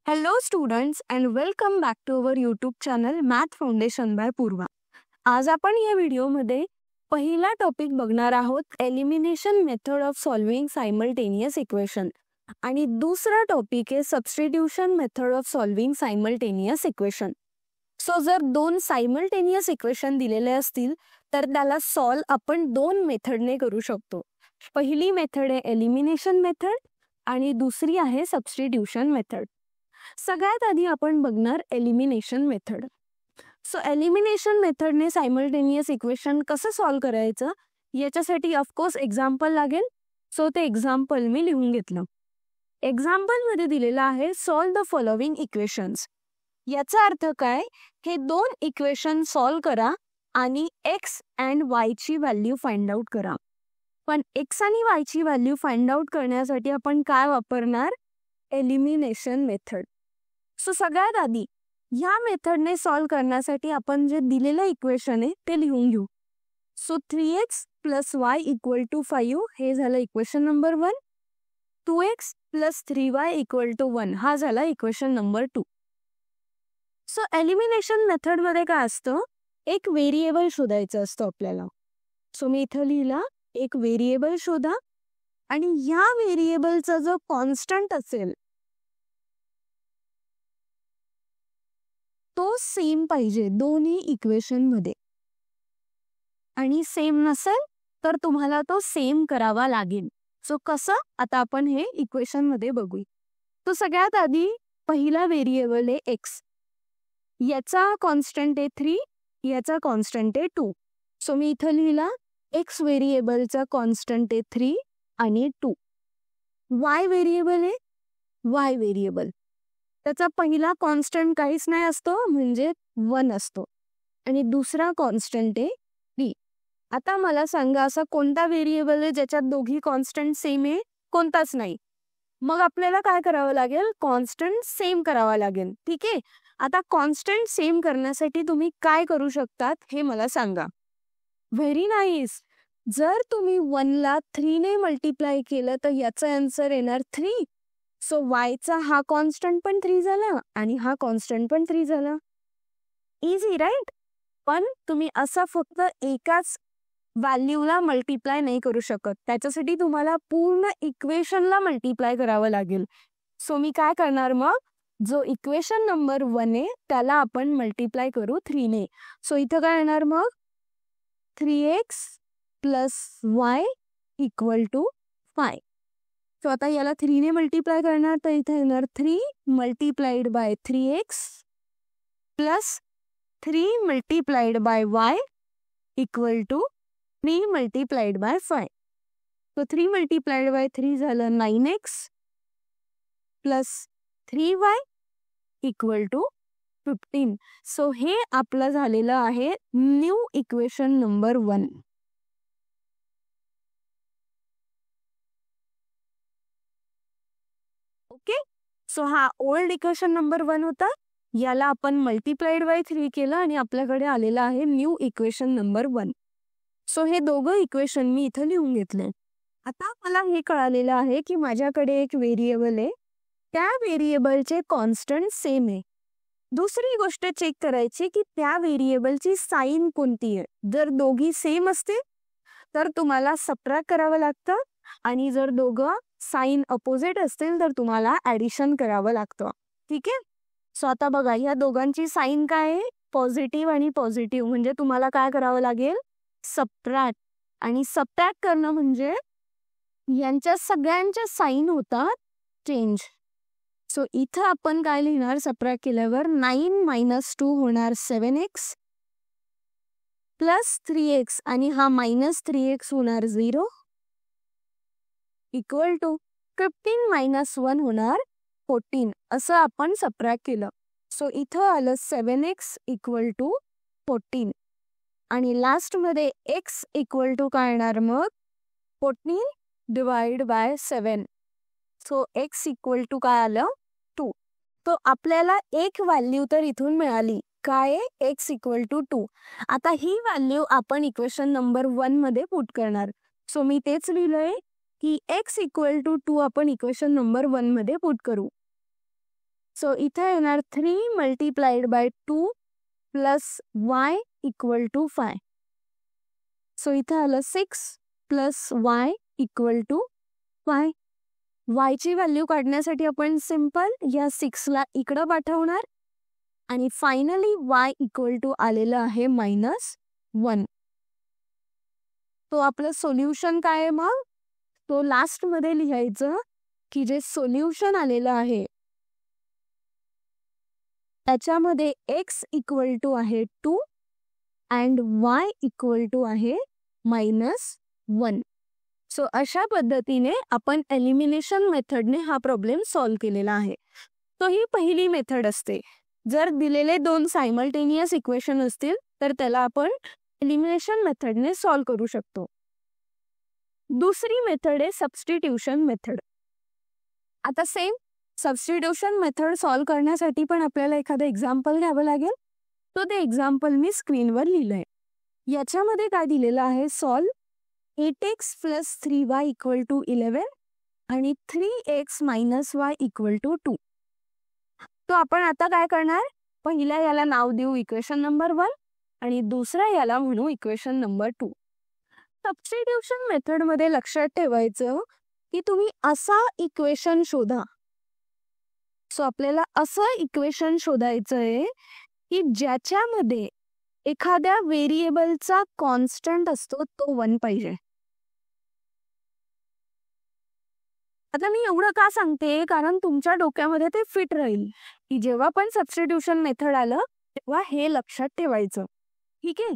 Hello students and welcome back to our YouTube channel Math Foundation by पूर्वा. आज आपण या व्हिडिओमध्ये पहिला टॉपिक बघणार आहोत elimination method of solving simultaneous equation आणि दुसरा टॉपिक आहे substitution method of solving simultaneous equation. So जर दोन सायमल्टेनियस इक्वेशन दिलेले असतील तर त्याला सॉल्व आपण दोन मेथडने करू शकतो. पहिली मेथड आहे एलिमिनेशन मेथड आणि दुसरी आहे सबस्टिट्यूशन मेथड. सगळ्यात आधी आपण बघणार एलिमिनेशन मेथड. सो एलिमिनेशन मेथडने सायमल्टेनियस इक्वेशन कसं सॉल्व करायचं याच्यासाठी ऑफकोर्स एक्झाम्पल लागेल. सो ते एक्झाम्पल मी लिहून घेतलं. एक्झाम्पलमध्ये दिलेलं आहे सॉल्व द फॉलोविंग इक्वेशन्स. याचा अर्थ काय, हे दोन इक्वेशन सॉल्व करा आणि एक्स अँड वाय ची व्हॅल्यू फाइंड आउट करा. पण एक्स आणि वाय ची व्हॅल्यू फाइंड आउट करण्यासाठी आपण काय वापरणार, एलिमिनेशन मेथड. सो सगळ्यात आधी ह्या मेथडने सॉल्व करण्यासाठी आपण जे दिलेलं इक्वेशन आहे ते लिहून घेऊ. सो 3x + y = 5 हे झालं इक्वेशन नंबर 1. 2x + 3y = 1 हा झाला equation number 2. So elimination method मध्ये काय असतं, एक व्हेरिएबल शोधायचं असतं आपल्याला. सो मी इथं लिहिला एक व्हेरिएबल शोधा आणि ह्या व्हेरिएबलचा जो कॉन्स्टंट असेल तो सेम पाहिजे दोन्ही इक्वेशन मध्ये, आणि सेम नसेल तर तुम्हाला तो सेम करावा लागेल. सो कसं, आता आपण हे इक्वेशन मध्ये बघू. तो सगळ्यात आधी पहिला व्हेरिएबल आहे एक्स. याचा कॉन्स्टंट आहे 3, याचा कॉन्स्टंट आहे 2. सो मी इथं लिहिला एक्स व्हेरिएबलचा कॉन्स्टंट आहे 3 आणि 2. वाय व्हेरिएबल आहे, वाय व्हेरिएबल त्याचा पहिला कॉन्स्टंट काहीच नाही असतो म्हणजे 1 असतो आणि दुसरा कॉन्स्टंट आहे 3. आता मला सांगा असा कोणता व्हेरिएबल आहे ज्याच्यात दोघी कॉन्स्टंट सेम आहे, कोणताच नाही. मग आपल्याला काय करावं लागेल, कॉन्स्टंट सेम करावा लागेल. ठीक आहे. आता कॉन्स्टंट सेम करण्यासाठी तुम्ही काय करू शकतात हे मला सांगा. Very nice. जर तुम्ही 1 ला 3 ने मल्टिप्लाय केलं तर याचा आन्सर येणार 3. सो वायचा हा कॉन्स्टंट पण 3 झाला आणि हा कॉन्स्टंट पण 3 झाला. Easy right. पण तुम्ही असं फक्त एकाच व्हॅल्यूला मल्टिप्लाय नाही करू शकत, त्याच्यासाठी तुम्हाला पूर्ण इक्वेशनला मल्टिप्लाय करावं लागेल. सो मी काय करणार, मग जो इक्वेशन नंबर 1 आहे त्याला आपण मल्टिप्लाय करू 3 ने. सो इथं काय येणार, मग 3x + y = 5. सो आता याला 3 ने मल्टिप्लाय करणार तर इथे येणार 3 × 3x + 3 × y = 3 × 5. सो 3 × 3 झालं 9x + 3y = 15. सो हे आपलं झालेलं आहे new equation number 1. Okay. So हा ओल्ड इक्वेशन नंबर 1 होता, याला आपण मल्टिप्लाइड बाय 3 केलं आणि आपल्याकडे आलेला आहे न्यू इक्वेशन नंबर 1. सो हे दोघं इक्वेशन मी इथं लिहून घेतले. आता मला हे कळालेलं आहे की माझ्याकडे एक व्हेरिएबल आहे, त्या व्हेरिएबलचे कॉन्स्टंट सेम आहे. दुसरी गोष्ट चेक करायची की त्या व्हेरिएबलची साइन कोणती आहे. जर दोघी सेम असतील तर तुम्हाला सबट्रॅक्ट करावं लागतं आणि जर दोघं साइन अपोजिट असतील तर तुम्हाला ऍडिशन करावं लागतं. ठीक आहे. सो आता बघा या दोघांची साइन काय आहे, पॉझिटिव्ह आणि पॉझिटिव्ह, म्हणजे तुम्हाला काय करावं लागेल, सबट्रॅक्ट. आणि सबट्रॅक्ट करणं म्हणजे यांच्या सगळ्यांच्या साइन होतात चेंज. सो इथं आपण काय लिहिणार, सबट्रॅक्ट केल्यावर 9 - 2 होणार 7x + 3x आणि हा -3x होणार 0 = 15 - 1 होणार 14. असं आपण सबट्रॅक्ट केलं. सो इथं आलं 7x = 14 आणि लास्ट मध्ये x = काय येणार, मग 14 / 7. सो x = काय आलं, 2. तो आपल्याला एक व्हॅल्यू तर इथून मिळाली, काय, x = 2. आता ही व्हॅल्यू आपण इक्वेशन नंबर 1 मध्ये पुट करणार. सो मी तेच लिहिलंय की x = 2 आपण इक्वेशन नंबर 1 मध्ये पुट करू. सो इथे येणार 3 multiplied by 2 plus y equal to 5. So इथे आलं 6 plus y equal to 5. y ची व्हॅल्यू काढण्यासाठी आपण सिंपल या 6 ला इकडं पाठवणार आणि फायनली y इक्वल टू आलेलं आहे -1. तो आपलं सोल्युशन काय आहे मग? तो लास्ट मध्ये लिहायचं की जे सोल्युशन आलेलं आहे त्याच्यामध्ये x इक्वल टू आहे 2 अँड y इक्वल टू आहे -1. सो अशा पद्धतीने आपण एलिमिनेशन मेथडने हा प्रॉब्लेम सॉल्व्ह केलेला आहे. तो ही पहिली मेथड असते. जर दिलेले 2 सायमल्टेनियस इक्वेशन असतील तर त्याला आपण एलिमिनेशन मेथडने सॉल्व्ह करू शकतो. दुसरी मेथड आहे सबस्टिट्यूशन मेथड. आता सेम सबस्टिट्यूशन मेथड सॉल्व्ह करण्यासाठी पण आपल्याला एखादं एक्झाम्पल घ्यावं लागेल. तो ते एक्झाम्पल मी स्क्रीनवर लिहिलंय. याच्यामध्ये काय दिलेलं आहे? Solve 8x plus 3y equal to 11 आणि 3x minus y equal to 2. तो आपण आता काय करणार? पहिल्या याला नाव देऊ इक्वेशन नंबर 1 आणि दुसऱ्या याला म्हणू इक्वेशन नंबर 2. सबस्टिट्यूशन मेथड मध्ये लक्षात ठेवायचं की तुम्ही असा इक्वेशन शोधा. सो आपल्याला असं इक्वेशन शोधायचं आहे की ज्याच्यामध्ये एखाद्या व्हेरिएबलचा कॉन्स्टंट असतो तो 1 पाहिजे. आता मी एवढं का सांगते? कारण तुमच्या डोक्यामध्ये ते फिट राहील की जेव्हा पण सबस्टिट्यूशन मेथड आलं तेव्हा हे लक्षात ठेवायचं. ठीक आहे.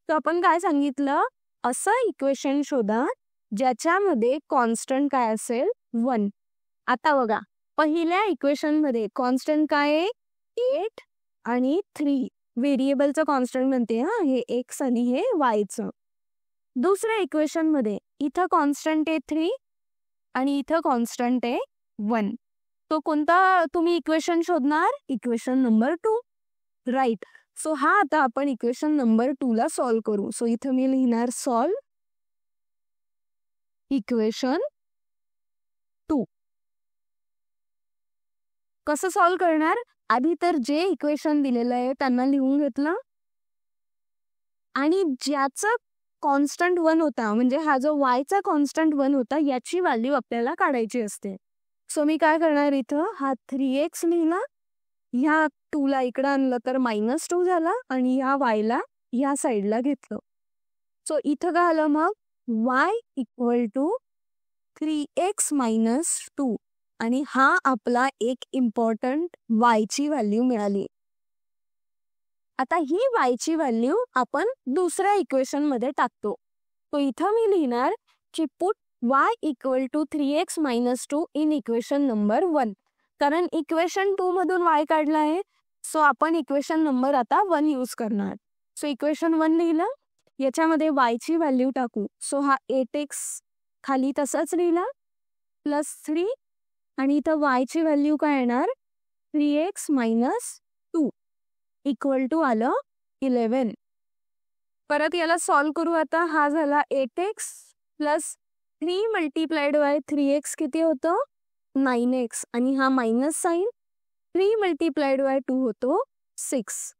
तर आपण काय सांगितलं? असं इक्वेशन शोधा ज्याच्यामध्ये कॉन्स्टंट काय असेल? 1. आता बघा पहिल्या इक्वेशन मध्ये कॉन्स्टंट काय आहे? 8 आणि 3. व्हेरिएबलचं कॉन्स्टंट म्हणते हे x आणि हे y. दुसऱ्या इक्वेशन मध्ये इथं कॉन्स्टंट आहे 3 आणि इथं कॉन्स्टंट आहे 1. तो कोणता तुम्ही इक्वेशन शोधणार? Equation number 2. राईट. सो हा आता आपण इक्वेशन नंबर 2 ला सॉल्व्ह करू. सो इथं मी लिहिणार सॉल्व इक्वेशन 2. कसं सॉल्व्ह करणार? आधी तर जे इक्वेशन दिलेलं आहे त्यांना लिहून घेतलं आणि ज्याचं कॉन्स्टंट 1 होता म्हणजे हा जो y चा कॉन्स्टंट 1 होता याची व्हॅल्यू आपल्याला काढायची असते. सो मी काय करणार? इथं हा 3x लिहिला, ह्या 2 ला इकडं आणलं तर -2 झाला आणि ह्या y ला ह्या साईडला घेतलं. सो इथं काय आलं मग? y equal to 3x minus 2 आणि हा आपला एक इम्पॉर्टंट y ची व्हॅल्यू मिळाली. आता ही y ची व्हॅल्यू आपण दुसऱ्या इक्वेशन मध्ये टाकतो. तो इथं मी लिहिणार की put y equal to 3x minus 2 in equation number 1. कारण इक्वेशन 2 मधून y काढला आहे. सो आपण इक्वेशन नंबर आता 1 यूज करणार. सो इक्वेशन 1 लिहिलं, याच्यामध्ये y ची व्हॅल्यू टाकू. सो हा 8x खाली तसाच लिहिला प्लस 3 आणि इथं y ची व्हॅल्यू काय येणार? 3x मायनस 2 इक्वल टू आलं 11. परत याला सॉल्व करू. आता हा झाला 8x plus 3 multiplied bye 3x किती होतं? 9x आणि हा मायनस साइन 3 मल्टिप्लाइड बाय 2 होतो 6.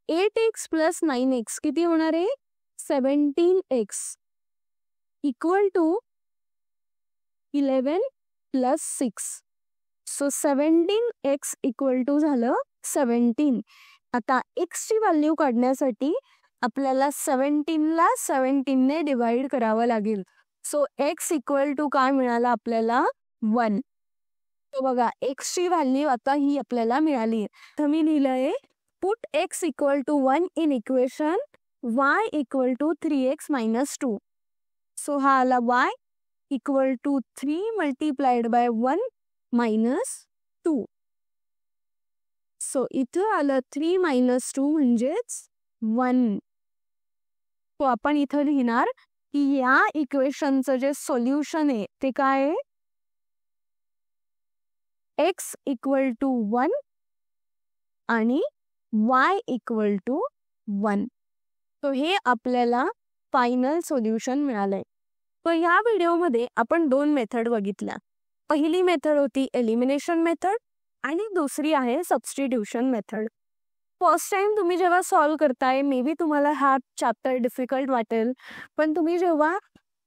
8x प्लस 9x किती होणार आहे? 17x equal to 11 plus 6. So 17x equal to झालं 17. आता x ची व्हॅल्यू काढण्यासाठी आपल्याला 17 ला 17 ने डिवाइड करावं लागेल. सो x इक्वल टू काय मिळालं आपल्याला? 1. तो बघा x ची व्हॅल्यू आता ही आपल्याला मिळाली. तर मी लिहिलंय put x equal to 1 in equation y equal to 3x minus 2. So हा आला y equal to 3 multiplied by 1 minus 2. So इथं आलं 3 मायनस 2 म्हणजेच 1. तो आपण इथं लिहिणार की या इक्वेशनचं जे सोल्युशन आहे ते काय आहे? x इक्वल टू 1 आणि y इक्वल टू 1. तो हे आपल्याला फायनल सोल्युशन मिळालंय. तर ह्या व्हिडिओमध्ये आपण 2 मेथड बघितल्या. पहिली मेथड होती एलिमिनेशन मेथड आणि दुसरी आहे सबस्टिट्यूशन मेथड. फर्स्ट टाइम तुम्ही जेव्हा सॉल्व्ह करताय, मे बी तुम्हाला हा चॅप्टर डिफिकल्ट वाटेल, पण तुम्ही जेव्हा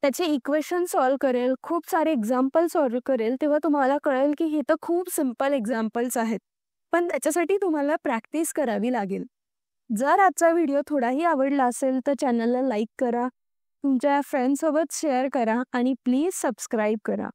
त्याचे इक्वेशन सॉल्व्ह करेल, खूप सारे एक्झाम्पल सॉल्व्ह करेल, तेव्हा तुम्हाला कळेल की हे तर खूप सिम्पल एक्झाम्पल्स आहेत, पण त्याच्यासाठी तुम्हाला प्रॅक्टिस करावी लागेल. जर आजचा व्हिडिओ थोडाही आवडला असेल तर चॅनलला लाईक करा, तुमच्या फ्रेंड्ससोबत शेअर करा आणि प्लीज सबस्क्राईब करा.